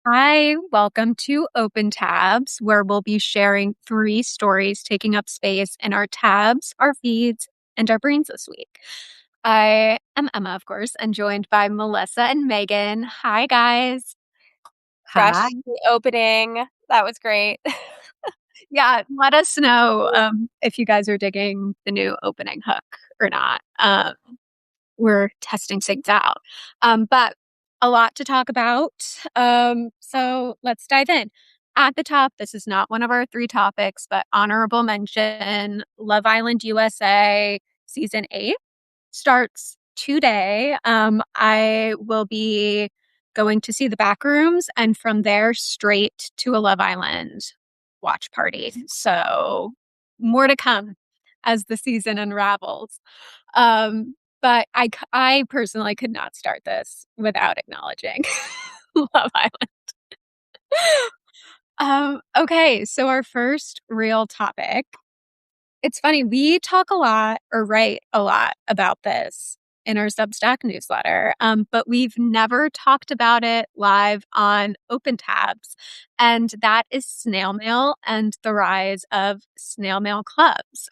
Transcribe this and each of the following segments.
Hi, welcome to Open Tabs, where we'll be sharing 3 stories taking up space in our tabs, our feeds, and our brains this week. I am Emma, of course, and joined by Melissa and Megan. Hi, guys. Hi. Crushed the opening. That was great. Yeah, let us know if you guys are digging the new opening hook or not. We're testing things out. But a lot to talk about. So let's dive in. At the top, this is not one of our 3 topics, but honorable mention Love Island USA season 8 starts today. I will be going to see the back rooms and from there straight to a Love Island watch party. So more to come as the season unravels. But I personally could not start this without acknowledging Love Island. Okay, so our first real topic. It's funny, we talk a lot or write a lot about this in our Substack newsletter, but we've never talked about it live on Open Tabs, and that is snail mail and the rise of snail mail clubs.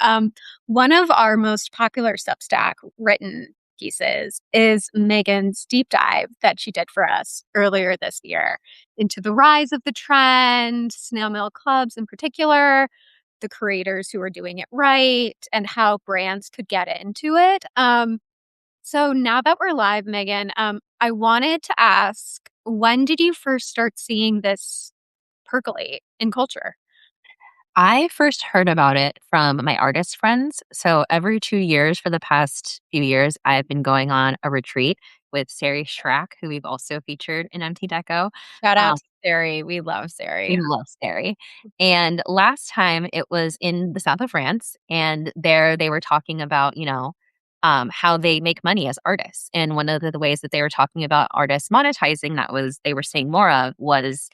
One of our most popular Substack written pieces is Megan's deep dive that she did for us earlier this year into the rise of the trend, snail mail clubs in particular, the creators who are doing it right, and how brands could get into it. So now that we're live, Megan, I wanted to ask, when did you first start seeing this percolate in culture? I first heard about it from my artist friends. So every 2 years for the past few years, I've been going on a retreat with Sari Schrack, who we've also featured in MT Deco. Shout out Um, to Sari. We love Sari. we love Sari. And last time it was in the south of France, and there they were talking about, how they make money as artists. And one of the ways that they were talking about artists monetizing that was they were saying more of was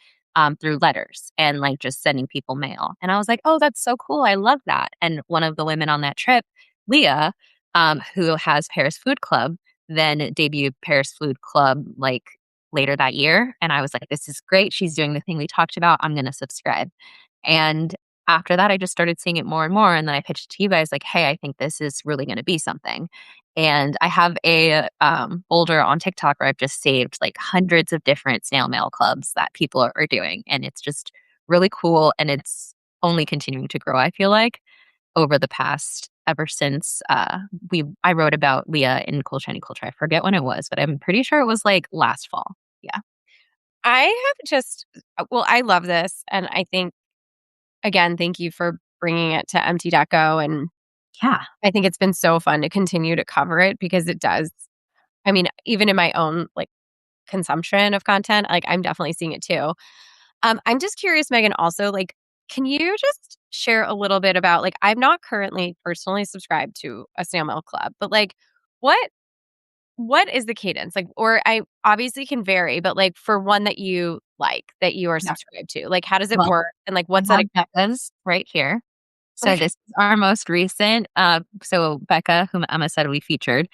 through letters and like just sending people mail. And I was like, oh, that's so cool. I love that. And one of the women on that trip, Leah, who has Paris Food Club, then debuted Paris Food Club like later that year. And I was like, this is great. She's doing the thing we talked about. I'm going to subscribe. And after that, I just started seeing it more and more. And then I pitched it to you guys like, hey, I think this is really going to be something. And I have a folder on TikTok where I've just saved like hundreds of different snail mail clubs that people are doing. And it's just really cool. And it's only continuing to grow, I feel like, over the past ever since I wrote about Leah in Cool Shiny Culture. I forget when it was, but I'm pretty sure it was like last fall. Yeah. I have I love this. And I think, again, thank you for bringing it to MT Deco. And Yeah. I think it's been so fun to continue to cover it because it does. I mean, even in my own like consumption of content, like I'm definitely seeing it too. I'm just curious, Megan, also, like, can you just share a little bit about, like, I'm not currently personally subscribed to a snail mail club, but like, what what is the cadence? Like, or I obviously can vary, but like for one that you like, that you are Yeah. subscribed to, like, how does it Well, work? And like, I what's that? have Becca's right here. So Okay. this is our most recent. So Becca, whom Emma said we featured,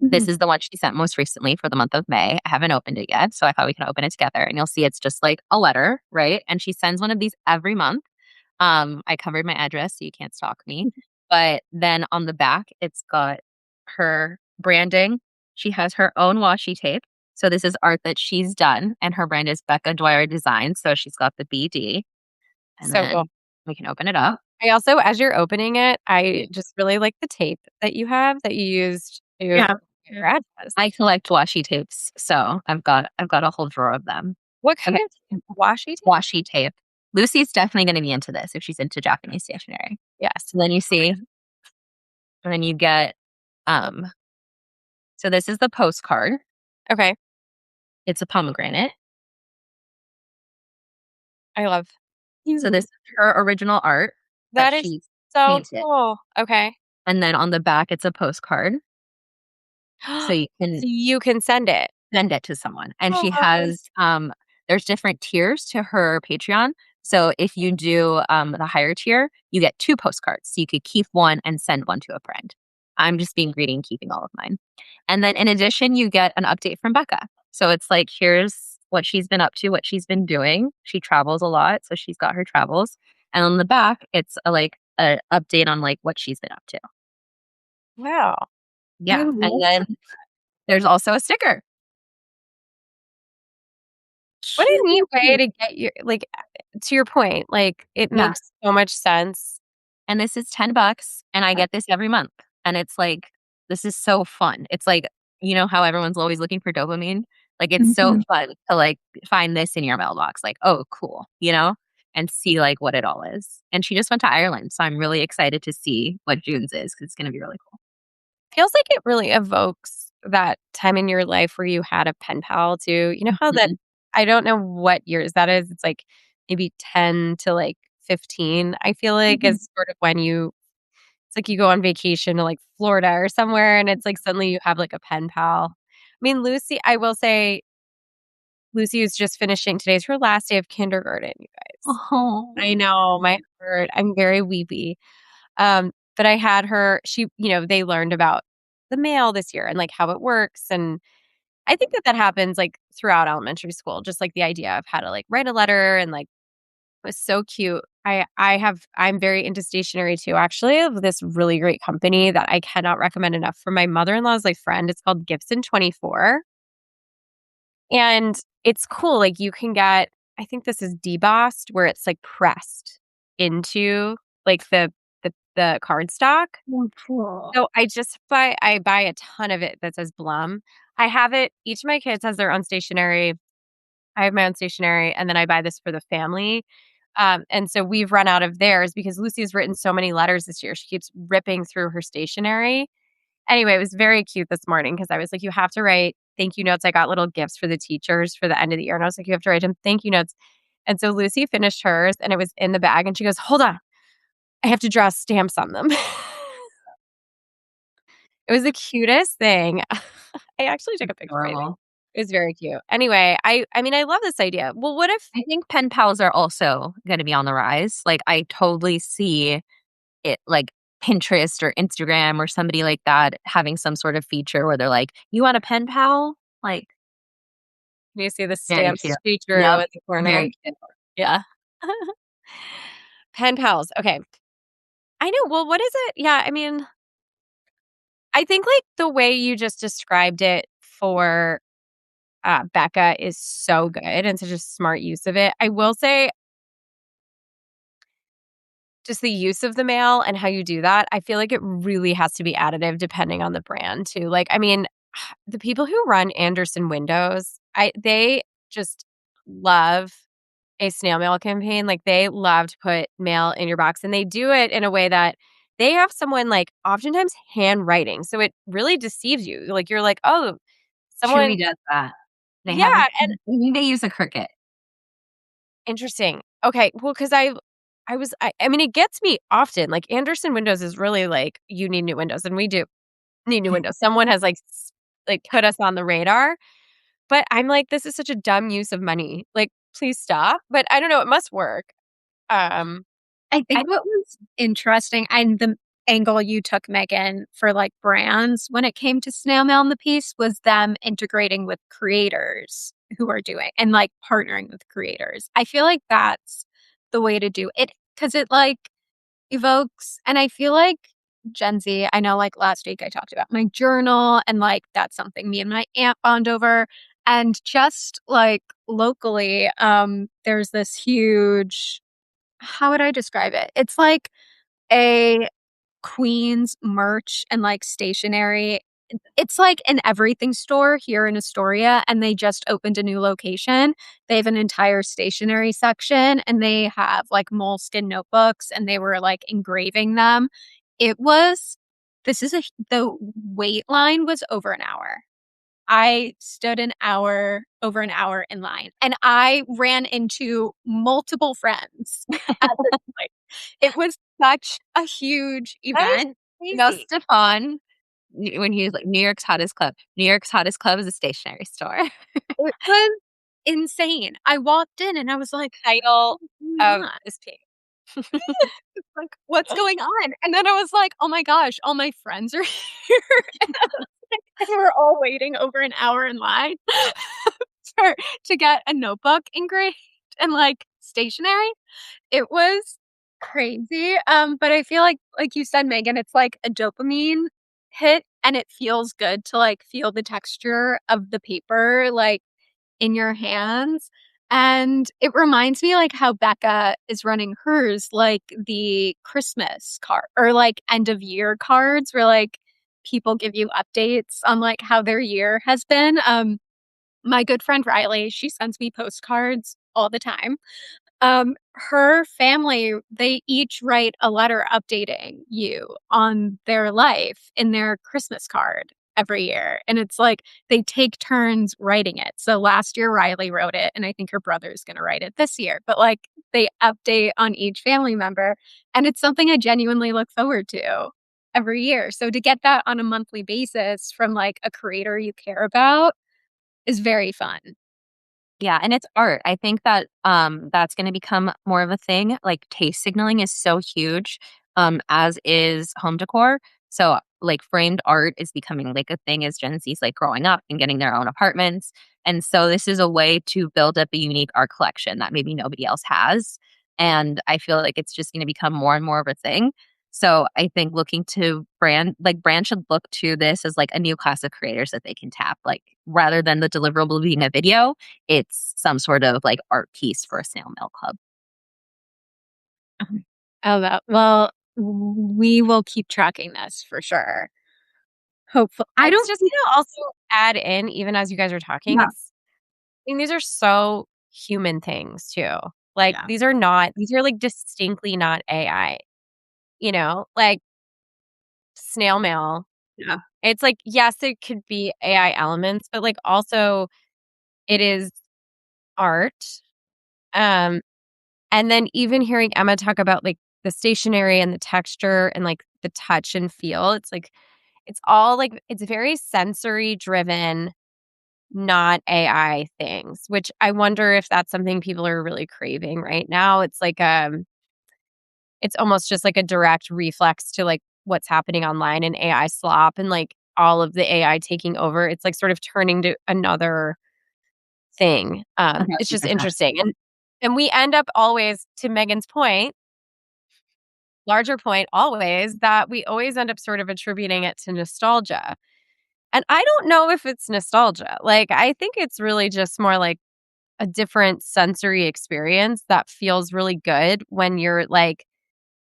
Mhm. this is the one she sent most recently for the month of May. I haven't opened it yet, so I thought we could open it together. And you'll see it's just like a letter, right? And she sends one of these every month. I covered my address so you can't stalk me. But then on the back, it's got her branding. She has her own washi tape. So this is art that she's done, and her brand is Becca Dwyer Design. So she's got the BD, and So cool. then we can open it up. I also, as you're opening it, I just really like the tape that you have that you used to Yeah. your address. I collect washi tapes, so I've got a whole drawer of them. What kind Okay, of washi tape? washi tape. Lucy's definitely going to be into this if she's into Japanese stationery. Yes. So then you see, and then you get, um, so this is the postcard. Okay. It's a pomegranate. I love So this is her original art that that is she so painted, cool. Okay. and then on the back it's a postcard, so you So can you can send it. send it to someone. And she Oh. has there's different tiers to her Patreon. So if you do the higher tier, you get 2 postcards. So you could keep one and send one to a friend. I'm just being greedy and keeping all of mine. And then in addition, you get an update from Becca. So it's like, here's what she's been up to, what she's been doing. She travels a lot, so she's got her travels. And on the back, it's a update on like what she's been up to. Wow. I Yeah. love And then there's also a sticker. What a neat way Cute. to get your like, to your point, like, it Yeah. makes so much sense. And this is $10 and I get this every month. And it's like, this is so fun. It's like, you know how everyone's always looking for dopamine? Like it's so Mhm. fun to like find this in your mailbox. Like, oh, cool, and see like what it all is. And she just went to Ireland. So I'm really excited to see what June's is because it's gonna be really cool. Feels like it really evokes that time in your life where you had a pen pal too. You know how that Mhm. I don't know what years that is. It's like maybe 10 to like 15, I feel like Mhm. is sort of when it's like you go on vacation to like Florida or somewhere and it's like suddenly you have like a pen pal. I mean, Lucy, I will say Lucy is just finishing today's her last day of kindergarten, you guys. I Oh. know, my heart. I'm very weepy. But I had her they learned about the mail this year and, like, how it works, and I think that happens, like, throughout elementary school, just, like, the idea of how to, like, write a letter and, like, it was so cute. I'm very into stationery too, actually, of this really great company that I cannot recommend enough for my mother-in-law's, like, friend. It's called Gibson 24, and it's cool, like, you can get I think this is debossed where it's, like, pressed into, like, the cardstock. Oh, cool. So I buy a ton of it that says Blum. I have it each of my kids has their own stationery. I have my own stationery, and then I buy this for the family. And so we've run out of theirs because Lucy's written so many letters this year. She keeps ripping through her stationery. Anyway, it was very cute this morning because I was like, "You have to write thank you notes." I got little gifts for the teachers for the end of the year, and I was like, "You have to write them thank you notes." And so Lucy finished hers, and it was in the bag, and she goes, "Hold on, I have to draw stamps on them." It was the cutest thing. I actually took a picture, I think. Adorable. It was very cute. Anyway, I mean, I love this idea. Well, what if I think pen pals are also gonna be on the rise. Like I totally see it like Pinterest or Instagram or somebody like that having some sort of feature where they're like, "You want a pen pal?" Like, you see the very stamps cute. she drew Yep. at the corner? Very cute. Yeah. Pen pals, okay. I know, well, what is it? Yeah, I mean, I think, like, the way you just described it for, Becca is so good and such a smart use of it. I will say just the use of the mail and how you do that, I feel like it really has to be additive depending on the brand too. Like, I mean, the people who run Anderson Windows, they just love a snail mail campaign. Like they love to put mail in your box and they do it in a way that they have someone like oftentimes handwriting. So it really deceives you. Like you're like, "Oh, someone." Chewy does that. They Yeah, have a and I think they use a Cricut. interesting. Okay, well, because I mean, it gets me often. Like Anderson Windows is really like, you need new windows, and we do need new windows. Someone has like put us on the radar, but I'm like, this is such a dumb use of money. Like, please stop. But I don't know, it must work. Um, I I think what was interesting and the angle you took, Megan, for like brands when it came to snail mail in the piece was them integrating with creators who are doing and like partnering with creators. I feel like that's the way to do it because it like evokes, and I feel like Gen Z, I know like last week I talked about my journal and like that's something me and my aunt bond over. And just like locally, there's this huge how would I describe it? It's like a Queens merch and, like, stationery. It's like an everything store here in Astoria, and they just opened a new location. They have an entire stationery section, and they have, like, moleskin notebooks, and they were, like, engraving them. It was this is a the wait line was over an hour. I stood over an hour in line, and I ran into multiple friends at this point. It was such a huge That is event. crazy. Crazy. Stefan, when he was like, New York's hottest club. New York's hottest club is a stationery store. It was insane. I walked in and I was like, title "What's going of on?" this page. It's like, "What's going on?" And then I was like, "Oh my gosh, all my friends are here." And we're all waiting over an hour in line. to get a notebook engraved and like stationery. It was crazy. But I feel like you said, Megan, it's like a dopamine hit and it feels good to like feel the texture of the paper like in your hands. And it reminds me like how Becca is running hers, like the Christmas card or like end of year cards where like people give you updates on like how their year has been. My good friend Riley, she sends me postcards all the time. Her family, they each write a letter updating you on their life in their Christmas card every year. And it's like they take turns writing it. So last year, Riley wrote it, and I think her brother's going to write it this year. But like they update on each family member. And it's something I genuinely look forward to every year. So to get that on a monthly basis from like a creator you care about is very fun. Yeah, and it's art. I think that that's going to become more of a thing. Like taste signaling is so huge, as is home decor. So like framed art is becoming like a thing as Gen Z's like growing up and getting their own apartments. And so this is a way to build up a unique art collection that maybe nobody else has. And I feel like it's just going to become more and more of a thing. So I think looking to brand should look to this as like a new class of creators that they can tap. Like rather than the deliverable being a video, it's some sort of like art piece for a snail mail club. Oh, well, we will keep tracking this for sure. Hopefully, I I was don't just think, gonna also add in, even as you guys are talking, yeah, I mean, these are so human things too. Like yeah, these are like distinctly not AI, like snail mail. yeah. It's like, yes, it could be AI elements, but like also it is art. Um, and then even hearing Emma talk about like the stationery and the texture and like the touch and feel, it's like it's all like it's very sensory driven, not AI things, which I wonder if that's something people are really craving right now. It's like it's almost just like a direct reflex to like what's happening online and AI slop and like all of the AI taking over. It's like sort of turning to another thing. It's just interesting. And we end up always, to Megan's point, larger point always, that we always end up sort of attributing it to nostalgia. And I don't know if it's nostalgia. Like I think it's really just more like a different sensory experience that feels really good when you're like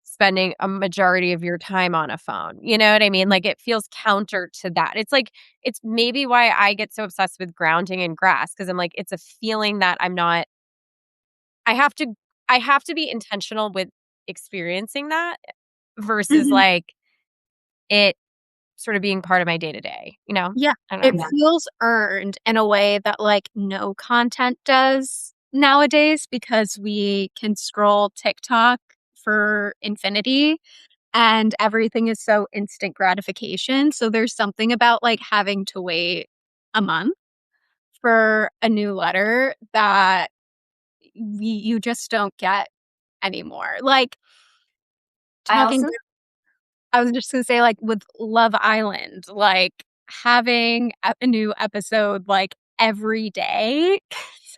spending a majority of your time on a phone. You know what I mean? Like it feels counter to that. It's like it's maybe why I get so obsessed with grounding and grass because I'm like it's a feeling that I'm not I have to I have to be intentional with experiencing that versus Mhm. like it sort of being part of my day to day, you know? Yeah, I don't it know. feels earned in a way that like no content does nowadays because we can scroll TikTok for infinity and everything is so instant gratification. So there's something about like having to wait a month for a new letter that you just don't get anymore. Like I talking also I was just gonna say, like, with Love Island, like, having a new episode, like, every day,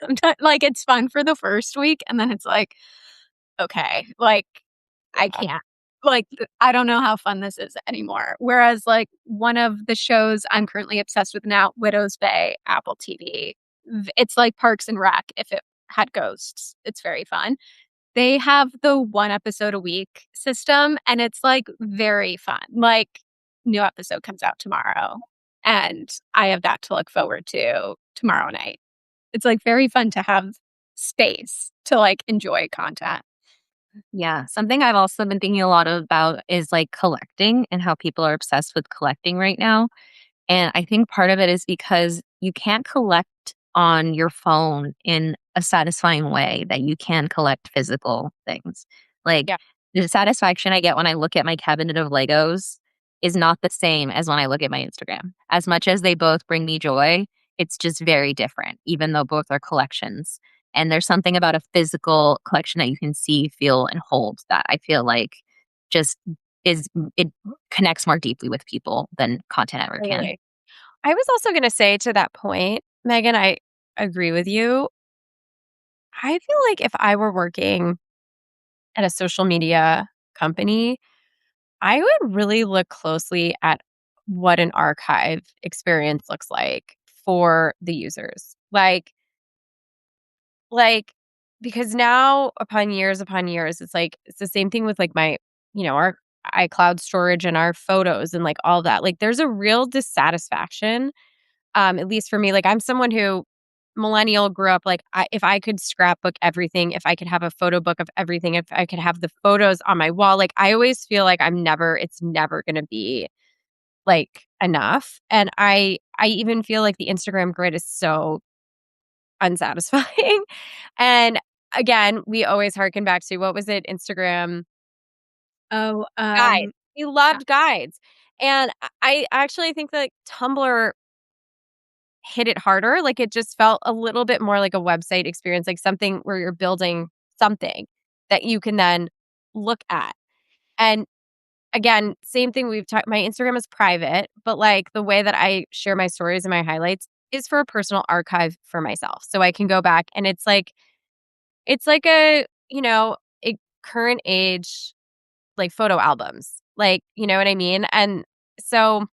sometimes like, it's fun for the first week, and then it's like, "Okay, like, I Yeah. can't. Like, I don't know how fun this is anymore." Whereas, like, one of the shows I'm currently obsessed with now, Widow's Bay, Apple TV, it's like Parks and Rec if it had ghosts. It's very fun. They have the 1 episode a week system, and it's, like, very fun. Like, new episode comes out tomorrow, and I have that to look forward to tomorrow night. It's, like, very fun to have space to, like, enjoy content. Yeah, something I've also been thinking a lot about is like collecting and how people are obsessed with collecting right now. And I think part of it is because you can't collect on your phone in a satisfying way that you can collect physical things. Like Yeah. the satisfaction I get when I look at my cabinet of Legos is not the same as when I look at my Instagram. As much as they both bring me joy, it's just very different, even though both are collections. And there's something about a physical collection that you can see, feel, and hold that I feel like just is it connects more deeply with people than content ever can. Totally. I was also gonna say to that point, Megan, agree with you. I feel like if I were working at a social media company, I would really look closely at what an archive experience looks like for the users. Like because now upon years, it's like it's the same thing with like our iCloud storage and our photos and like all that. Like there's a real dissatisfaction, at least for me. Like I'm someone who millennial grew up like if I could scrapbook everything, if I could have a photo book of everything, if I could have the photos on my wall, like I always feel like it's never going to be like enough. And I even feel like the Instagram grid is so unsatisfying. And again, we always harken back to what was it? Instagram Oh, guides. We yeah. loved guides. And I actually think that Tumblr hit it harder. Like it just felt a little bit more like a website experience, like something where you're building something that you can then look at. And again, same thing we've talked my Instagram is private, but like the way that I share my stories and my highlights is for a personal archive for myself. So I can go back and it's like a current age like photo albums. Like, you know what I mean? And so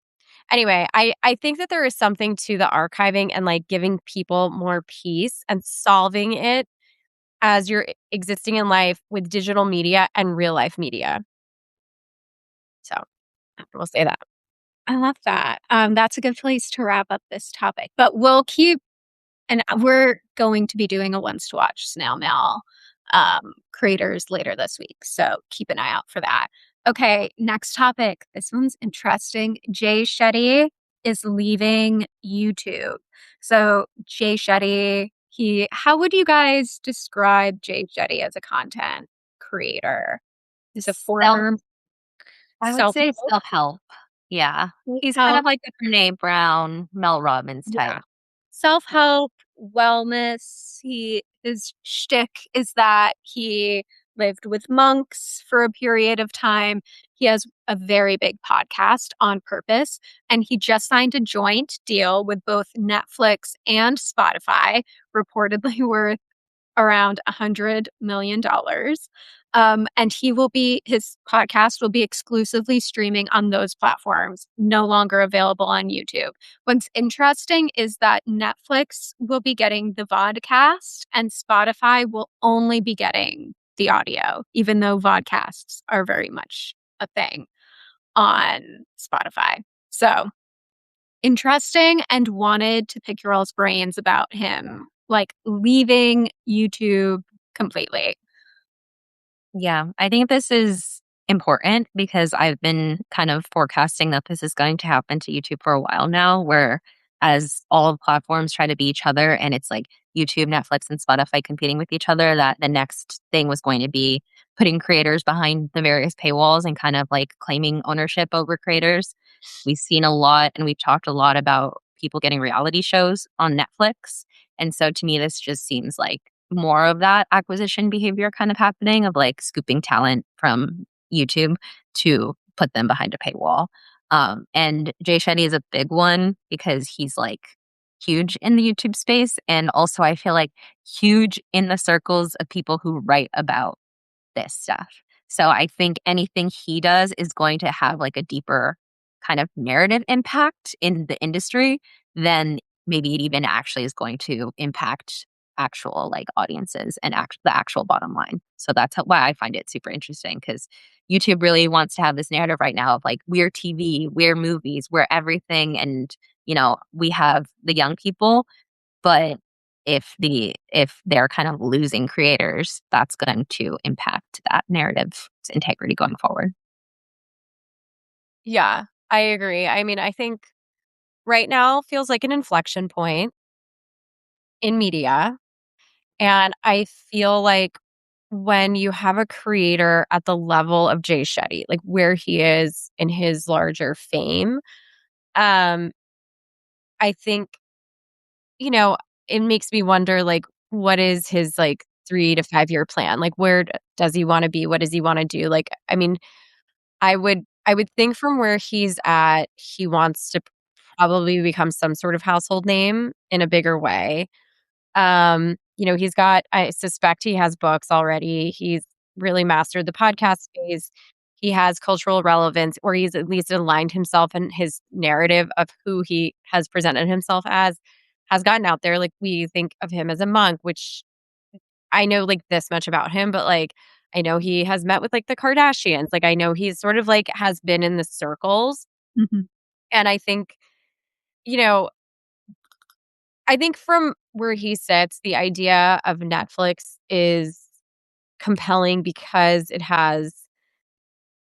anyway, I think that there is something to the archiving and like giving people more peace and solving it as you're existing in life with digital media and real life media. So, we'll say that. I love that. That's a good place to wrap up this topic. But we're going to be doing a once to watch snail mail creators later this week. So keep an eye out for that. Okay, next topic. This one's interesting. Jay Shetty is leaving YouTube. So Jay Shetty, how would you guys describe Jay Shetty as a content creator? He's a Self former I would self say self-help. Yeah. He's kind help. of like a Brené Brown, Mel Robbins type. Yeah. Self-help, wellness. His shtick is that he lived with monks for a period of time. He has a very big podcast on purpose, and he just signed a joint deal with both Netflix and Spotify, reportedly worth around $100 million. And his podcast will be exclusively streaming on those platforms, no longer available on YouTube. What's interesting is that Netflix will be getting the vodcast and Spotify will only be getting the audio, even though vodcasts are very much a thing on Spotify. So interesting, and wanted to pick your all's brains about him, like leaving YouTube completely. Yeah, I think this is important because I've been kind of forecasting that this is going to happen to YouTube for a while now, where as all platforms try to be each other and it's like YouTube, Netflix, and Spotify competing with each other, that the next thing was going to be putting creators behind the various paywalls and kind of like claiming ownership over creators. We've seen a lot and we've talked a lot about people getting reality shows on Netflix. And so to me, this just seems like more of that acquisition behavior kind of happening of like scooping talent from YouTube to put them behind a paywall. And Jay Shetty is a big one because he's like huge in the YouTube space. And also, I feel like huge in the circles of people who write about this stuff. So I think anything he does is going to have like a deeper kind of narrative impact in the industry than maybe it even actually is going to impact actual like audiences and the actual bottom line. So that's why I find it super interesting because YouTube really wants to have this narrative right now of like we're TV, we're movies, we're everything, and we have the young people, but if they're kind of losing creators, that's going to impact that narrative's integrity going forward. Yeah, I agree. I mean, I think right now feels like an inflection point in media. And I feel like when you have a creator at the level of Jay Shetty, like where he is in his larger fame, um, I think, you know, it makes me wonder like what is his like 3 to 5 year plan? Like where does he want to be? What does he want to do? Like, I mean, I would think from where he's at, he wants to probably become some sort of household name in a bigger way. He's got, I suspect he has books already. He's really mastered the podcast space. He has cultural relevance, or he's at least aligned himself and his narrative of who he has presented himself as has gotten out there. Like, we think of him as a monk, which I know like this much about him, but like I know he has met with like the Kardashians. Like, I know he's sort of like has been in the circles. Mhm. And you know, I think from where he sits, the idea of Netflix is compelling because it has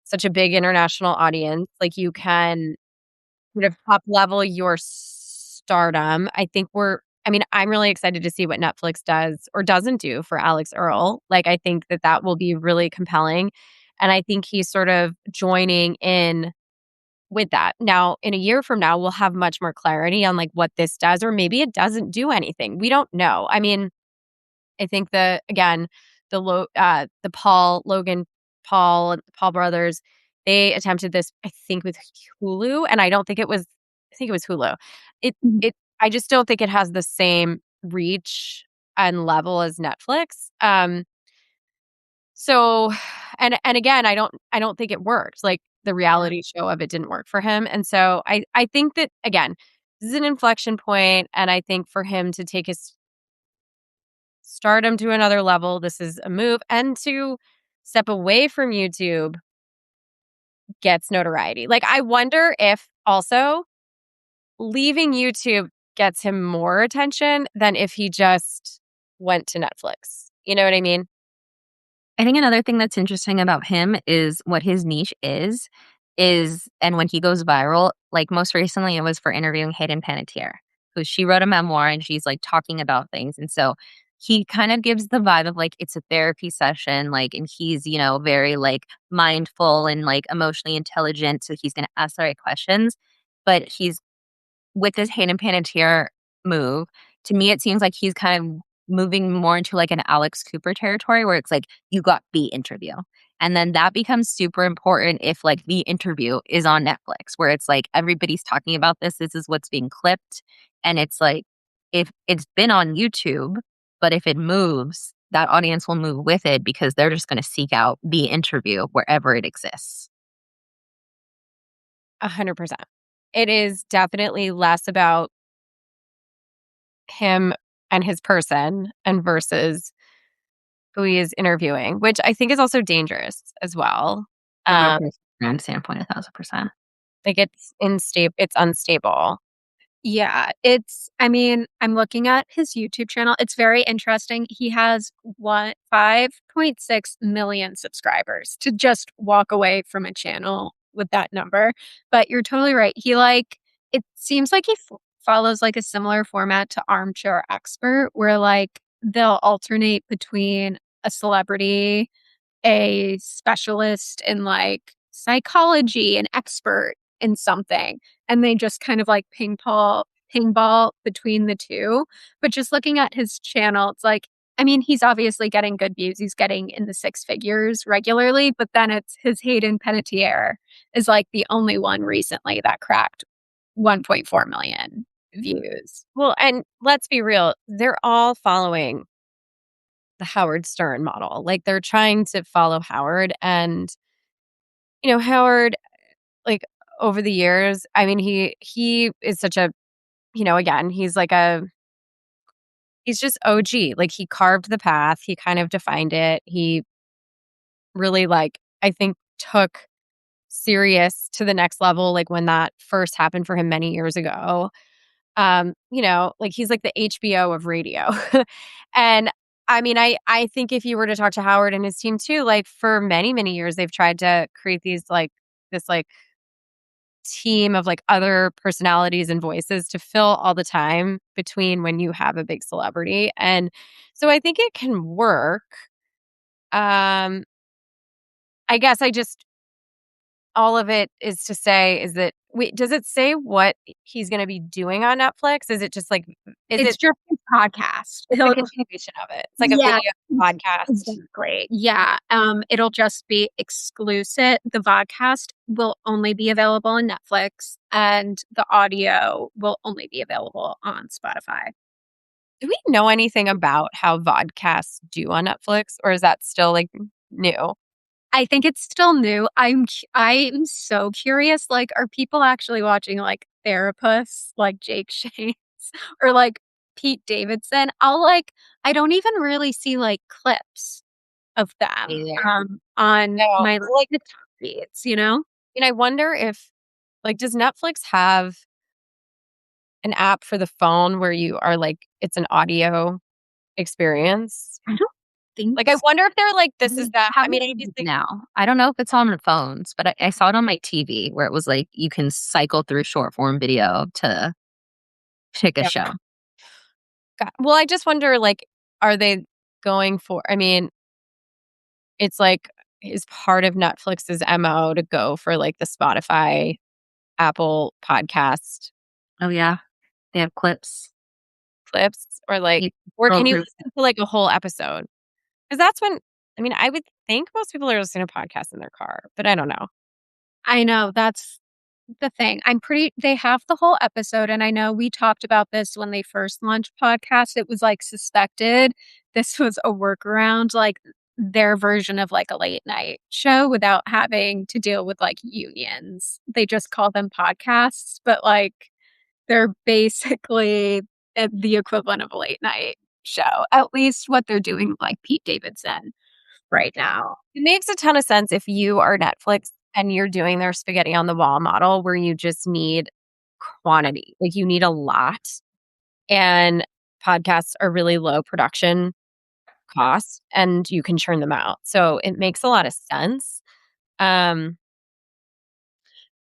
such a big international audience. Like, you can sort of up level your stardom. I'm really excited to see what Netflix does or doesn't do for Alex Earl. Like, I think that that will be really compelling. And I think he's sort of joining in with that. Now, in a year from now, we'll have much more clarity on like what this does, or maybe it doesn't do anything. We don't know. I mean, I think the Paul brothers, they attempted this, I think, with Hulu, and I think it was Hulu. It Mhm. it I just don't think it has the same reach and level as Netflix. So and again, I don't think it worked. Like, the Yeah. reality show of it didn't work for him. And so I think that, again, this is an inflection point, and I think for him to take his stardom to another level, this is a move, and to step away from YouTube gets notoriety. Like, I wonder if also leaving YouTube gets him more attention than if he just went to Netflix. You know what I mean? I think another thing that's interesting about him is what his niche is and when he goes viral, like most recently it was for interviewing Hayden Panettiere, who she wrote a memoir and she's like talking about things. And so he kind of gives the vibe of like it's a therapy session, like, and he's, very like mindful and like emotionally intelligent. So he's gonna ask the right questions. But he's with this Hayden Panettiere move, to me, it seems like he's kind of moving more into like an Alex Cooper territory where it's like you got the interview. And then that becomes super important if like the interview is on Netflix, where it's like everybody's talking about this. This is what's being clipped. And it's like if it's been on YouTube, but if it moves, that audience will move with it because they're just going to seek out the interview wherever it exists. 100%. It is definitely less about him and his person and versus who he is interviewing, which I think is also dangerous as well. From a Um, personal brand standpoint, 1000%. like, it's unstable. Yeah, I mean, I'm looking at his YouTube channel. It's very interesting. He has 5.6 million subscribers to just walk away from a channel with that number. But you're totally right. It seems like he follows like a similar format to Armchair Expert, where like they'll alternate between a celebrity, a specialist in like psychology, an expert in something, and they just kind of like ping ball between the two. But just looking at his channel, it's like, I mean, he's obviously getting good views. He's getting in the six figures regularly, but then it's his Hayden Panettiere is like the only one recently that cracked 1.4 million views. Well, and let's be real, they're all following the Howard Stern model. Like, they're trying to follow Howard, and Howard, like, over the years, I mean, he is such a, again, he's just OG. Like, he carved the path, he kind of defined it. He really, like, I think, took serious to the next level, like, when that first happened for him many years ago. Like, he's like the HBO of radio. And I mean, I think if you were to talk to Howard and his team too, like, for many, many years, they've tried to create this like team of like other personalities and voices to fill all the time between when you have a big celebrity. And so I think it can work. Um, I guess I just all of it is to say is that, wait, does it say what he's gonna be doing on Netflix? Is it just like is It's it just his podcast. it's a continuation of it? It's like a Yeah, video podcast. exactly. Yeah, it'll just be exclusive. The vodcast will only be available on Netflix, and the audio will only be available on Spotify. Do we know anything about how vodcasts do on Netflix, or is that still, like, new? I think it's still new. I'm so curious, like, are people actually watching, like, therapists like Jake Shays or, like, Pete Davidson? I don't even really see, like, clips of them, Either. on No. my Like, TikTok feeds, you know? and I wonder if like, does Netflix have an app for the phone where you are, like it's an audio experience? I don't think Like, I wonder if they're like, "This is They that." I have mean, it obviously. now. I don't know if it's on the phones, but I saw it on my TV where it was like you can cycle through short form video to pick a Yeah. show. Well, I just wonder, like, are they going for I mean, it's like, is part of Netflix's MO to go for, like, the Spotify, Apple podcast Oh, yeah. They have clips. clips or, like You or scroll can you through. listen to, like, a whole episode? Because that's when I mean, I would think most people are listening to podcasts in their car, but I don't know. I know, that's the thing. They have the whole episode, and I know we talked about this when they first launched podcasts. It was, like, suspected this was a workaround, like, their version of, like, a late night show without having to deal with, like, unions. They just call them podcasts, but, like, they're basically, the equivalent of a late night show, at least what they're doing with, like, Pete Davidson right now. It makes a ton of sense if you are Netflix and you're doing their spaghetti on the wall model where you just need quantity. Like, you need a lot, and podcasts are really low production cost, and you can churn them out. So, it makes a lot of sense. Um,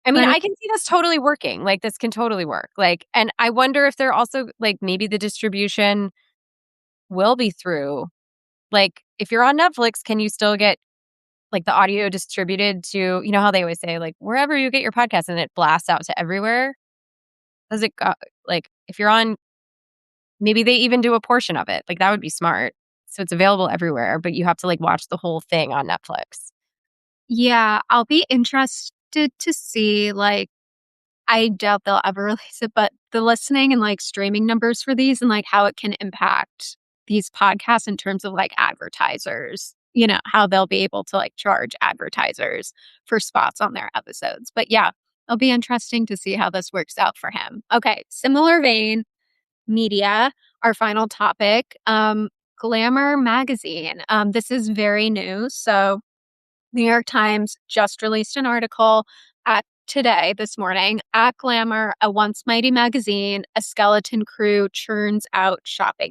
I mean, But I can see this totally working. Like, this can totally work. Like, and I wonder if they're also like, maybe the distribution will be through like, if you're on Netflix, can you still get like the audio distributed to how they always say, like, wherever you get your podcast and it blasts out to everywhere? Does it go like, if you're on maybe they even do a portion of it, like, that would be smart. So it's available everywhere, but you have to, like, watch the whole thing on Netflix. yeah, I'll be interested to see, like, I doubt they'll ever release it, but the listening and, like, streaming numbers for these and, like, how it can impact these podcasts in terms of, like, advertisers, how they'll be able to, like, charge advertisers for spots on their episodes. But yeah, it'll be interesting to see how this works out for him. Okay, similar vein, media, our final topic, Glamour Magazine. This is very new, so New York Times just released an article this morning, at Glamour, a once mighty magazine, a skeleton crew churns out shopping